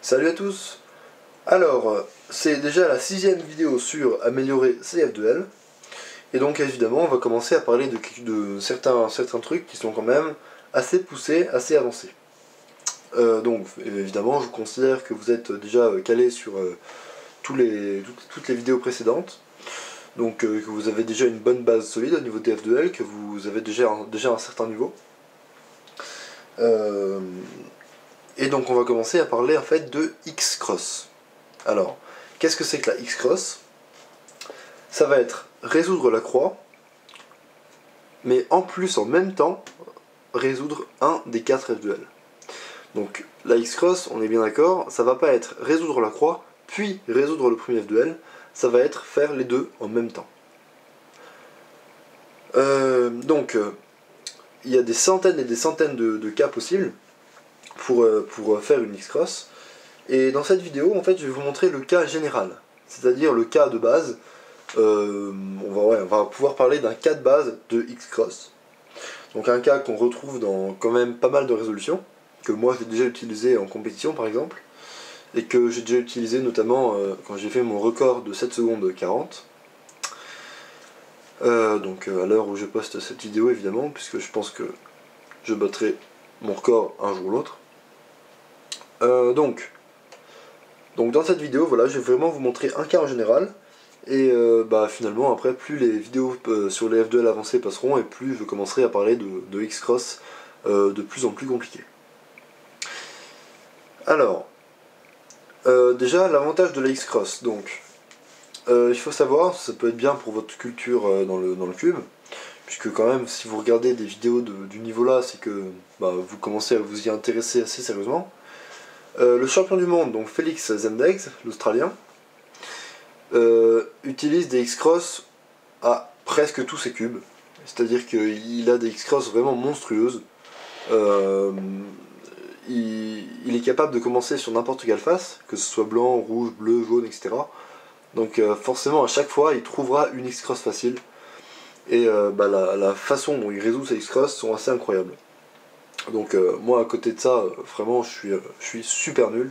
Salut à tous. Alors, c'est déjà la 6ème vidéo sur améliorer CF2L. Et donc évidemment, on va commencer à parler de certains trucs qui sont quand même assez poussés, assez avancés. Donc évidemment, je considère que vous êtes déjà calé sur toutes les vidéos précédentes. Donc que vous avez déjà une bonne base solide au niveau de CF2L, que vous avez déjà un certain niveau. Et donc on va commencer à parler en fait de X-Cross. Alors, qu'est-ce que c'est que la X-Cross? Ça va être résoudre la croix, mais en plus, en même temps, résoudre un des 4 F2L. Donc, la X-Cross, on est bien d'accord, ça va pas être résoudre la croix, puis résoudre le premier F2L, ça va être faire les deux en même temps. Il y a des centaines et des centaines de cas possibles pour faire une X-Cross. Et dans cette vidéo, en fait, je vais vous montrer le cas général, c'est-à-dire le cas de base. On va pouvoir parler d'un cas de base de X-Cross. Donc un cas qu'on retrouve dans quand même pas mal de résolutions, que moi j'ai déjà utilisé en compétition par exemple, et que j'ai déjà utilisé notamment quand j'ai fait mon record de 7 secondes 40. Donc à l'heure où je poste cette vidéo évidemment, puisque je pense que je battrai mon record un jour ou l'autre. Donc dans cette vidéo, voilà, je vais vraiment vous montrer un cas en général. Et finalement, après, plus les vidéos sur les F2L avancées passeront, et plus je commencerai à parler de X-Cross de plus en plus compliqué. Alors, déjà, l'avantage de la X-Cross. Donc, il faut savoir, ça peut être bien pour votre culture dans le cube, puisque quand même, si vous regardez des vidéos du niveau là, c'est que vous commencez à vous y intéresser assez sérieusement. Le champion du monde, donc Félix Zemdegs, l'Australien, utilise des X-Cross à presque tous ses cubes. C'est-à-dire qu'il a des X-Cross vraiment monstrueuses. Il est capable de commencer sur n'importe quelle face, que ce soit blanc, rouge, bleu, jaune, etc. Donc forcément, à chaque fois, il trouvera une X-Cross facile. Et la façon dont il résout ses X-Cross sont assez incroyables. Donc moi, à côté de ça, vraiment, je suis super nul.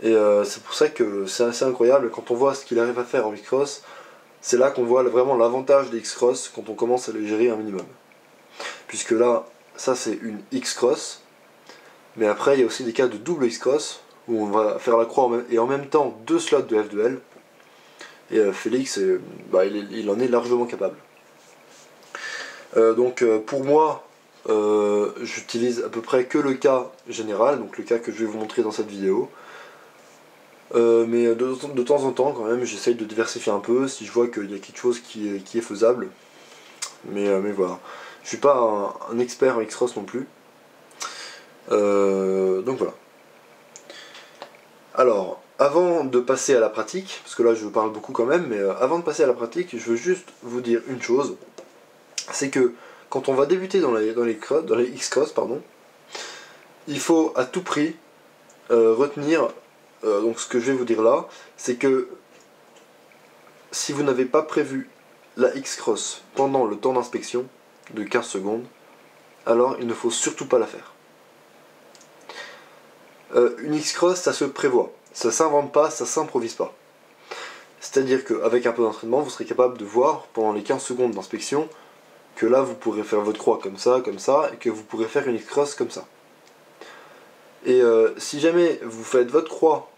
Et c'est pour ça que c'est assez incroyable quand on voit ce qu'il arrive à faire en X-Cross. C'est là qu'on voit vraiment l'avantage des X-Cross quand on commence à les gérer un minimum. Puisque là, ça c'est une X-Cross, mais après il y a aussi des cas de double X-Cross, où on va faire la croix et en même temps 2 slots de F2L. Et Félix, il en est largement capable. Pour moi, j'utilise à peu près que le cas général, donc le cas que je vais vous montrer dans cette vidéo. Mais de temps en temps, quand même, j'essaye de diversifier un peu si je vois qu'il y a quelque chose qui est faisable. Mais voilà. Je suis pas un expert en X-Cross non plus. Donc voilà. Alors, avant de passer à la pratique, parce que là je parle beaucoup quand même, mais avant de passer à la pratique, je veux juste vous dire une chose. C'est que quand on va débuter dans les X-Cross, il faut à tout prix retenir. Donc ce que je vais vous dire là, c'est que si vous n'avez pas prévu la X-Cross pendant le temps d'inspection de 15 secondes, alors il ne faut surtout pas la faire. Une X-Cross, ça se prévoit, ça s'invente pas, ça s'improvise pas. C'est-à-dire qu'avec un peu d'entraînement, vous serez capable de voir pendant les 15 secondes d'inspection que là vous pourrez faire votre croix comme ça, et que vous pourrez faire une X-Cross comme ça. Et si jamais vous faites votre croix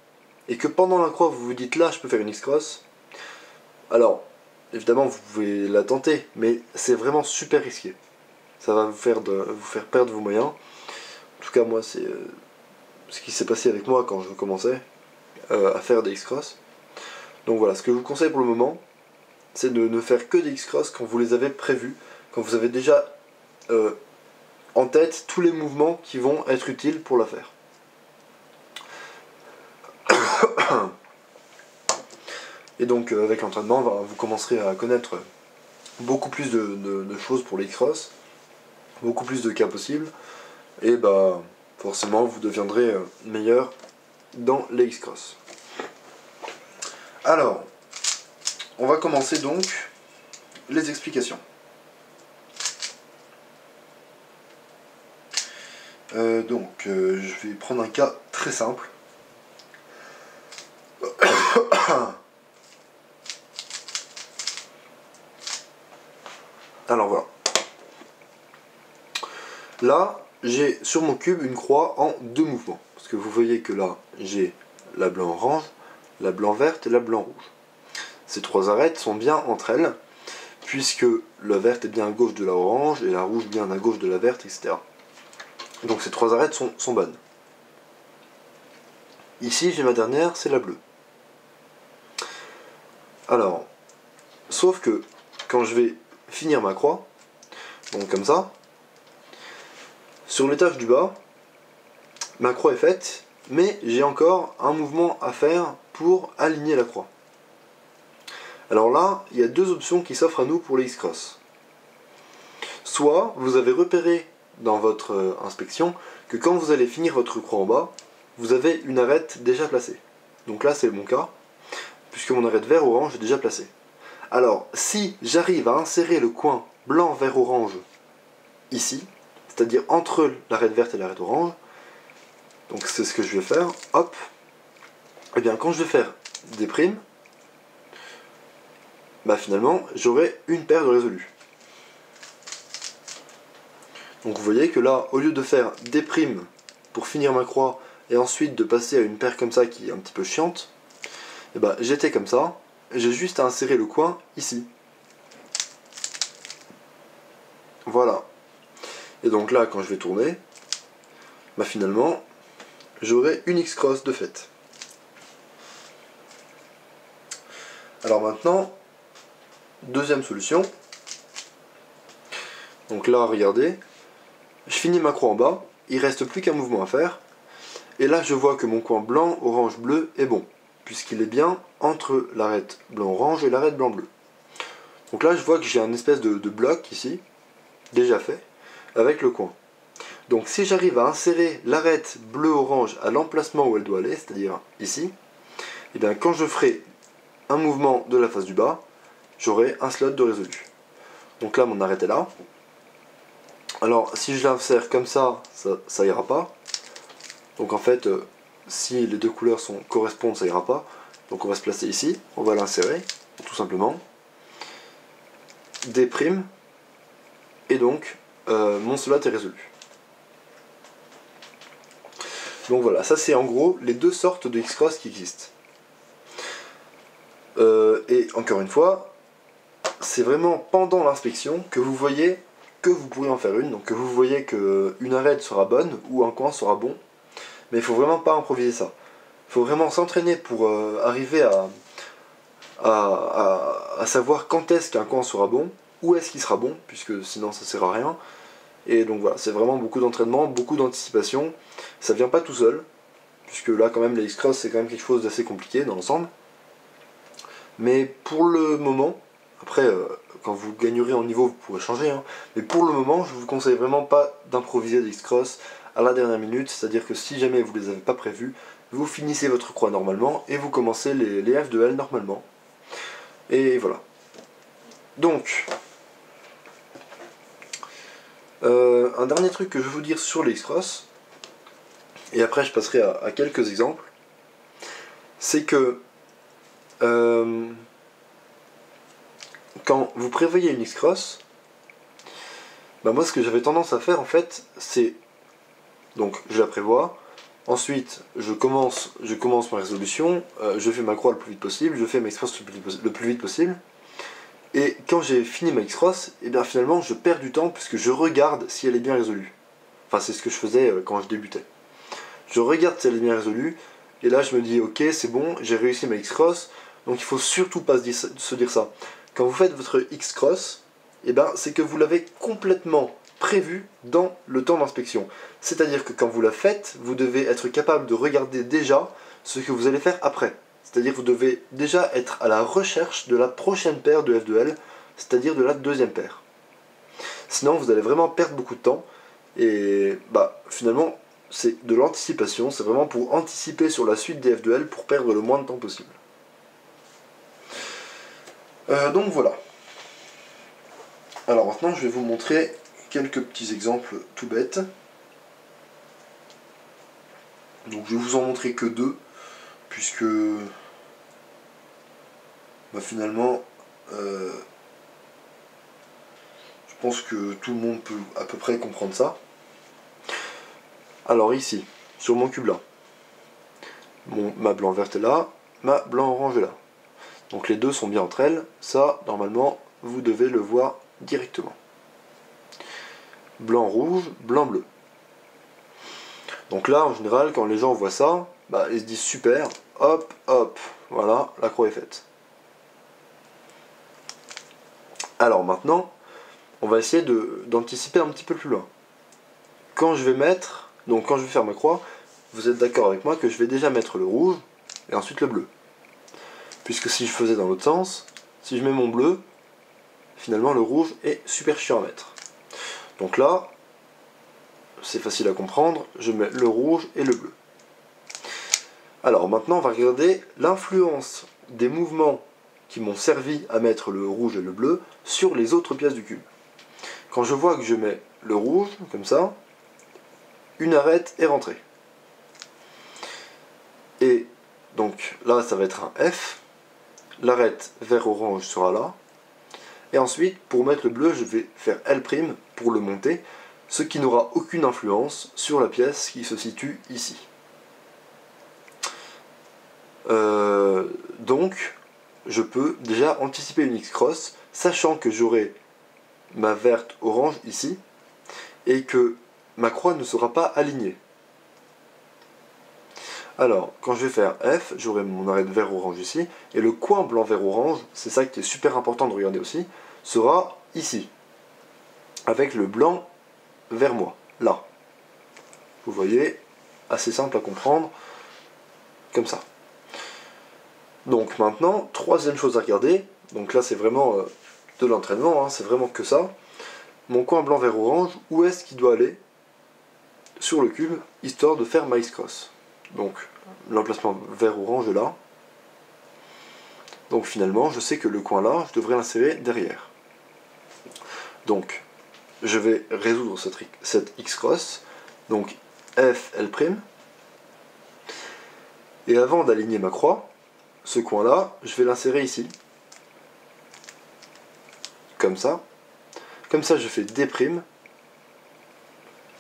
et que pendant la croix vous vous dites là je peux faire une X-Cross, alors évidemment vous pouvez la tenter, mais c'est vraiment super risqué. Ça va vous faire perdre vos moyens. En tout cas moi c'est ce qui s'est passé avec moi quand je commençais à faire des X-Cross. Donc voilà, ce que je vous conseille pour le moment, c'est de ne faire que des X-Cross quand vous les avez prévus, quand vous avez déjà en tête tous les mouvements qui vont être utiles pour la faire. Et donc avec l'entraînement, vous commencerez à connaître beaucoup plus de choses pour les X-Cross, beaucoup plus de cas possibles, et forcément vous deviendrez meilleur dans les X-Cross. Alors, on va commencer donc les explications. Je vais prendre un cas très simple. Alors voilà. Là, j'ai sur mon cube une croix en 2 mouvements. Parce que vous voyez que là, j'ai la blanc-orange, la blanc-verte et la blanc-rouge. Ces 3 arêtes sont bien entre elles, puisque la verte est bien à gauche de la orange et la rouge bien à gauche de la verte, etc. Donc ces 3 arêtes sont bonnes. Ici, j'ai ma dernière, c'est la bleue. Alors, sauf que quand je vais finir ma croix, donc comme ça, sur l'étage du bas, ma croix est faite, mais j'ai encore un mouvement à faire pour aligner la croix. Alors là, il y a 2 options qui s'offrent à nous pour les X-Cross. Soit vous avez repéré dans votre inspection que quand vous allez finir votre croix en bas, vous avez une arête déjà placée. Donc là, c'est mon cas, puisque mon arête vert-orange est déjà placée. Alors, si j'arrive à insérer le coin blanc-vert-orange ici, c'est-à-dire entre l'arête verte et l'arête orange, donc c'est ce que je vais faire, hop, et bien quand je vais faire des primes, bah finalement j'aurai une paire de résolus. Donc vous voyez que là, au lieu de faire des primes pour finir ma croix et ensuite de passer à une paire comme ça qui est un petit peu chiante, et bah j'étais comme ça, j'ai juste à insérer le coin ici. Voilà. Et donc là, quand je vais tourner, bah finalement, j'aurai une X-Cross de fait. Alors maintenant, deuxième solution. Donc là, regardez, je finis ma croix en bas, il reste plus qu'un mouvement à faire. Et là, je vois que mon coin blanc, orange, bleu est bon, puisqu'il est bien entre l'arête blanc-orange et l'arête blanc-bleu. Donc là, je vois que j'ai un espèce de bloc ici, déjà fait, avec le coin. Donc si j'arrive à insérer l'arête bleu-orange à l'emplacement où elle doit aller, c'est-à-dire ici, et bien quand je ferai un mouvement de la face du bas, j'aurai un slot de résolu. Donc là, mon arête est là. Alors, si je l'insère comme ça ira pas. Donc en fait, si les 2 couleurs correspondent, ça ira pas. Donc on va se placer ici, on va l'insérer, tout simplement. Des primes, et donc mon slot est résolu. Donc voilà, ça c'est en gros les 2 sortes de X-Cross qui existent. Et encore une fois, c'est vraiment pendant l'inspection que vous voyez que vous pourrez en faire une, donc que vous voyez qu'une arête sera bonne ou un coin sera bon, mais il faut vraiment pas improviser ça. Il faut vraiment s'entraîner pour arriver à savoir quand est-ce qu'un coin sera bon, où est-ce qu'il sera bon, puisque sinon ça sert à rien. Et donc voilà, c'est vraiment beaucoup d'entraînement, beaucoup d'anticipation. Ça vient pas tout seul, puisque là quand même les X-Cross c'est quand même quelque chose d'assez compliqué dans l'ensemble. Mais pour le moment, après quand vous gagnerez en niveau vous pourrez changer, hein, mais pour le moment je vous conseille vraiment pas d'improviser des X-Cross à la dernière minute, c'est-à-dire que si jamais vous les avez pas prévus, vous finissez votre croix normalement et vous commencez les F2L normalement. Et voilà. Donc, un dernier truc que je vais vous dire sur les X-Cross, et après je passerai à quelques exemples, c'est que quand vous prévoyez une X-Cross, bah moi ce que j'avais tendance à faire en fait, c'est donc je la prévois, ensuite je commence ma résolution, je fais ma croix le plus vite possible, je fais ma X-Cross le plus vite possible, et quand j'ai fini ma X-Cross, et bien finalement je perds du temps puisque je regarde si elle est bien résolue. Enfin c'est ce que je faisais quand je débutais. Je regarde si elle est bien résolue, et là je me dis ok c'est bon, j'ai réussi ma X-Cross, donc il faut surtout pas se dire ça. Quand vous faites votre X-Cross, et ben, c'est que vous l'avez complètement prévu dans le temps d'inspection. C'est-à-dire que quand vous la faites, vous devez être capable de regarder déjà ce que vous allez faire après. C'est-à-dire que vous devez déjà être à la recherche de la prochaine paire de F2L, c'est-à-dire de la deuxième paire. Sinon vous allez vraiment perdre beaucoup de temps, et bah finalement c'est de l'anticipation, c'est vraiment pour anticiper sur la suite des F2L pour perdre le moins de temps possible. Donc voilà. Alors maintenant je vais vous montrer quelques petits exemples tout bêtes. Donc je vais vous en montrer que 2, puisque bah finalement, je pense que tout le monde peut à peu près comprendre ça. Alors ici, sur mon cube là, ma blanc verte est là, ma blanc orange est là. Donc les deux sont bien entre elles, ça normalement vous devez le voir directement. Blanc rouge, blanc bleu. Donc là en général quand les gens voient ça, bah, ils se disent super, hop hop, voilà, la croix est faite. Alors maintenant, on va essayer d'anticiper un petit peu plus loin. Quand je vais faire ma croix, vous êtes d'accord avec moi que je vais déjà mettre le rouge et ensuite le bleu. Puisque si je faisais dans l'autre sens, si je mets mon bleu, finalement le rouge est super chiant à mettre. Donc là, c'est facile à comprendre, je mets le rouge et le bleu. Alors maintenant on va regarder l'influence des mouvements qui m'ont servi à mettre le rouge et le bleu sur les autres pièces du cube. Quand je vois que je mets le rouge, comme ça, une arête est rentrée. Et donc là ça va être un F, l'arête vert-orange sera là, et ensuite pour mettre le bleu je vais faire L' pour le monter, ce qui n'aura aucune influence sur la pièce qui se situe ici. Donc je peux déjà anticiper une X-cross, sachant que j'aurai ma verte orange ici, et que ma croix ne sera pas alignée. Alors, quand je vais faire F, j'aurai mon arête vert-orange ici, et le coin blanc-vert-orange, c'est ça qui est super important de regarder aussi, sera ici, avec le blanc vers moi, là. Vous voyez, assez simple à comprendre, comme ça. Donc maintenant, troisième chose à regarder, donc là c'est vraiment de l'entraînement, hein, c'est vraiment que ça. Mon coin blanc-vert-orange, où est-ce qu'il doit aller sur le cube, histoire de faire ma X-cross. Donc l'emplacement vert-orange est là. Donc finalement, je sais que le coin là, je devrais l'insérer derrière. Donc, je vais résoudre cette X-cross. Donc, F, L'. Et avant d'aligner ma croix, ce coin là, je vais l'insérer ici. Comme ça. Comme ça, je fais D'.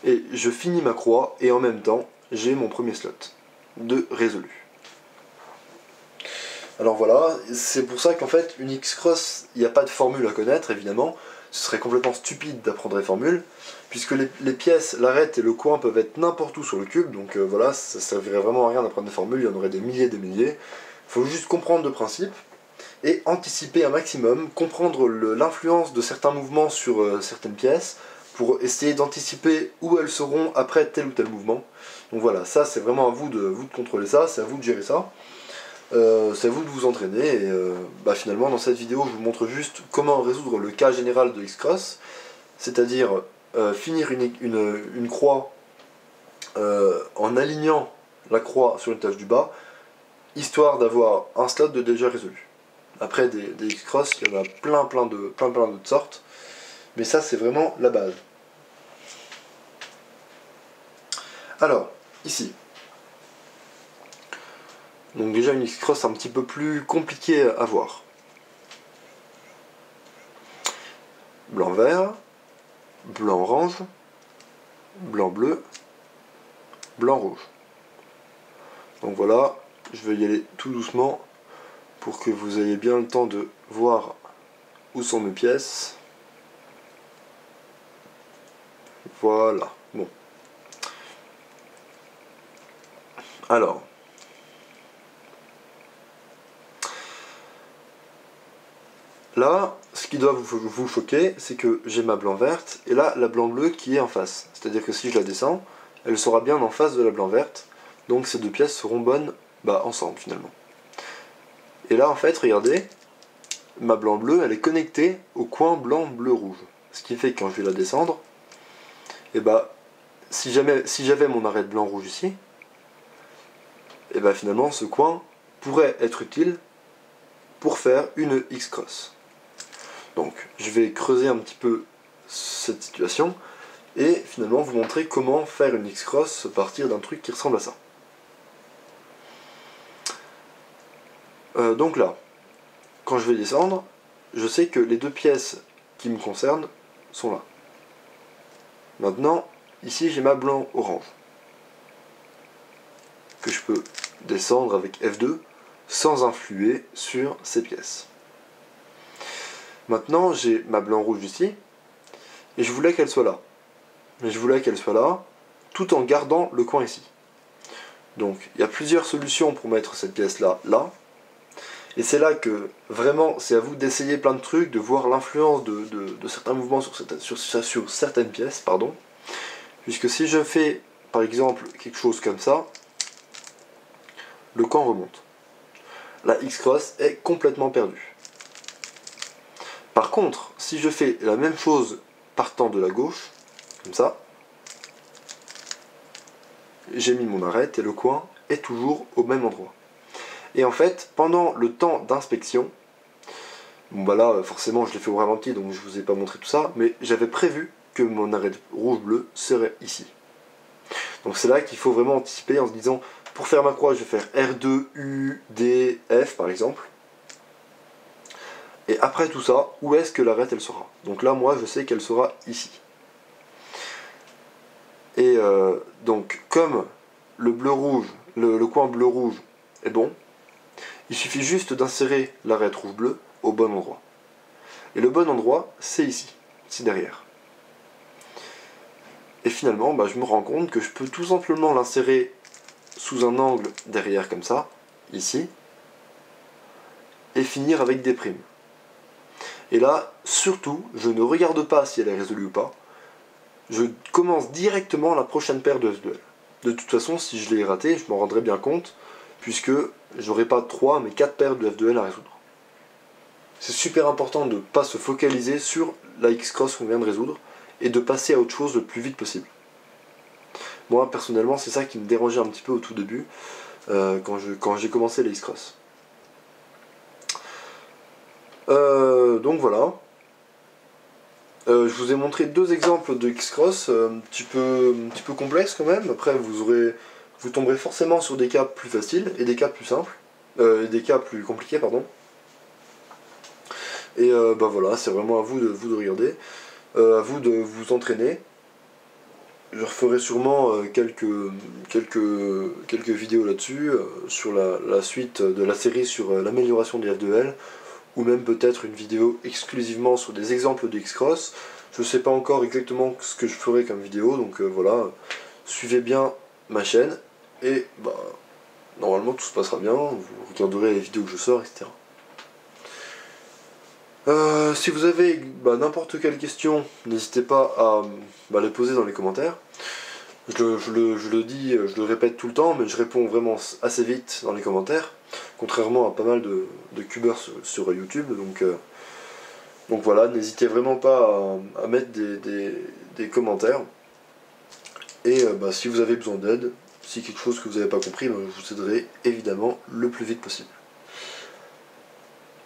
Et je finis ma croix, et en même temps, j'ai mon premier slot de résolu. Alors voilà, c'est pour ça qu'en fait, une X-cross, il n'y a pas de formule à connaître, évidemment. Ce serait complètement stupide d'apprendre les formules, puisque les pièces, l'arête et le coin peuvent être n'importe où sur le cube, donc voilà, ça ne servirait vraiment à rien d'apprendre des formules, il y en aurait des milliers et des milliers. Il faut juste comprendre le principe, et anticiper un maximum, comprendre l'influence de certains mouvements sur certaines pièces, pour essayer d'anticiper où elles seront après tel ou tel mouvement. Donc voilà, ça c'est vraiment à vous de contrôler ça, c'est à vous de gérer ça. C'est à vous de vous entraîner et finalement dans cette vidéo je vous montre juste comment résoudre le cas général de X-cross, c'est-à-dire finir une croix en alignant la croix sur une tâche du bas, histoire d'avoir un slot de déjà résolu. Après des X-cross, il y en a plein d'autres sortes, mais ça c'est vraiment la base. Alors, ici, donc déjà une X-cross un petit peu plus compliquée à voir. Blanc-vert, blanc-orange, blanc-bleu, blanc-rouge. Donc voilà, je vais y aller tout doucement pour que vous ayez bien le temps de voir où sont mes pièces. Voilà, bon. Alors, là, ce qui doit vous choquer, c'est que j'ai ma blanc verte, et là, la blanc bleu qui est en face. C'est-à-dire que si je la descends, elle sera bien en face de la blanc verte, donc ces deux pièces seront bonnes ensemble finalement. Et là, en fait, regardez, ma blanc bleu, elle est connectée au coin blanc bleu rouge. Ce qui fait que quand je vais la descendre, et si j'avais mon arête blanc rouge ici, et finalement ce coin pourrait être utile pour faire une X-cross. Donc je vais creuser un petit peu cette situation et finalement vous montrer comment faire une X-cross à partir d'un truc qui ressemble à ça. Donc là, quand je vais descendre, je sais que les deux pièces qui me concernent sont là. Maintenant, ici j'ai ma blanc-orange, que je peux descendre avec F2 sans influer sur ces pièces. Maintenant, j'ai ma blanc-rouge ici, et je voulais qu'elle soit là. Mais je voulais qu'elle soit là, tout en gardant le coin ici. Donc, il y a plusieurs solutions pour mettre cette pièce-là, là. Et c'est là que, vraiment, c'est à vous d'essayer plein de trucs, de voir l'influence de certains mouvements sur certaines pièces, pardon. Puisque si je fais, par exemple, quelque chose comme ça, le coin remonte. La X-cross est complètement perdue. Par contre, si je fais la même chose partant de la gauche, comme ça, j'ai mis mon arête et le coin est toujours au même endroit. Et en fait, pendant le temps d'inspection, bon bah là forcément je l'ai fait au ralenti donc je vous ai pas montré tout ça, mais j'avais prévu que mon arête rouge-bleu serait ici. Donc c'est là qu'il faut vraiment anticiper en se disant, pour faire ma croix je vais faire R2, U, D, F par exemple. Et après tout ça, où est-ce que l'arête elle sera? Donc là moi je sais qu'elle sera ici. Et donc comme le bleu-rouge, le coin bleu-rouge est bon, il suffit juste d'insérer l'arête rouge-bleu au bon endroit. Et le bon endroit, c'est ici, c'est derrière. Et finalement, bah, je me rends compte que je peux tout simplement l'insérer sous un angle derrière comme ça, ici, et finir avec des primes. Et là, surtout, je ne regarde pas si elle est résolue ou pas, je commence directement la prochaine paire de F2L. De toute façon, si je l'ai raté, je m'en rendrai bien compte, puisque j'aurai pas 3 mais 4 paires de F2L à résoudre. C'est super important de ne pas se focaliser sur la X-cross qu'on vient de résoudre, et de passer à autre chose le plus vite possible. Moi, personnellement, c'est ça qui me dérangeait un petit peu au tout début, quand j'ai commencé la X-cross. Donc voilà. Je vous ai montré deux exemples de X-cross, un petit peu complexes quand même. Après, vous tomberez forcément sur des cas plus faciles et des cas plus simples, et des cas plus compliqués, pardon. Et bah voilà, c'est vraiment à vous de regarder, à vous de vous entraîner. Je referai sûrement quelques vidéos là-dessus, sur la suite de la série sur l'amélioration des F2L, ou même peut-être une vidéo exclusivement sur des exemples de X-cross. Je ne sais pas encore exactement ce que je ferai comme vidéo, donc voilà, suivez bien ma chaîne, et bah, normalement tout se passera bien, vous regarderez les vidéos que je sors, etc. Si vous avez n'importe quelle question, n'hésitez pas à les poser dans les commentaires. Je le dis, je le répète tout le temps, mais je réponds vraiment assez vite dans les commentaires, contrairement à pas mal de cubeurs sur YouTube. Donc voilà, n'hésitez vraiment pas à mettre des commentaires. Et si vous avez besoin d'aide, si quelque chose que vous n'avez pas compris, je vous aiderai évidemment le plus vite possible.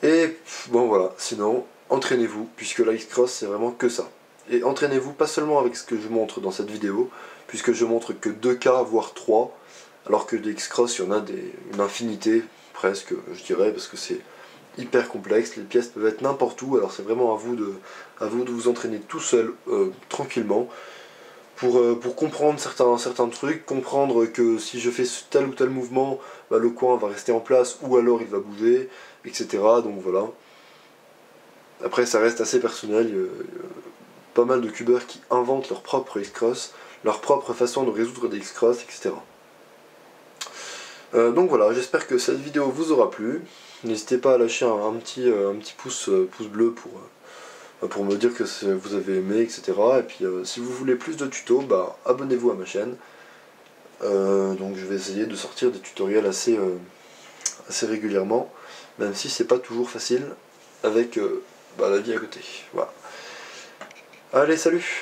Et bon voilà, sinon, entraînez-vous, puisque la X-cross c'est vraiment que ça. Et entraînez-vous pas seulement avec ce que je montre dans cette vidéo, puisque je montre que 2 cas, voire 3, alors que des X-cross, il y en a une infinité, presque, je dirais, parce que c'est hyper complexe, les pièces peuvent être n'importe où, alors c'est vraiment à vous de vous entraîner tout seul, tranquillement, pour comprendre certains trucs, comprendre que si je fais tel ou tel mouvement, le coin va rester en place, ou alors il va bouger, etc. Donc voilà. Après ça reste assez personnel, il y a pas mal de cubeurs qui inventent leur propre X-cross, leur propre façon de résoudre des X-cross, etc. Donc voilà, j'espère que cette vidéo vous aura plu. N'hésitez pas à lâcher un petit pouce bleu pour me dire que vous avez aimé, etc. Et puis si vous voulez plus de tutos, abonnez-vous à ma chaîne. Donc je vais essayer de sortir des tutoriels assez régulièrement, même si c'est pas toujours facile avec la vie à côté. Voilà. Allez, salut!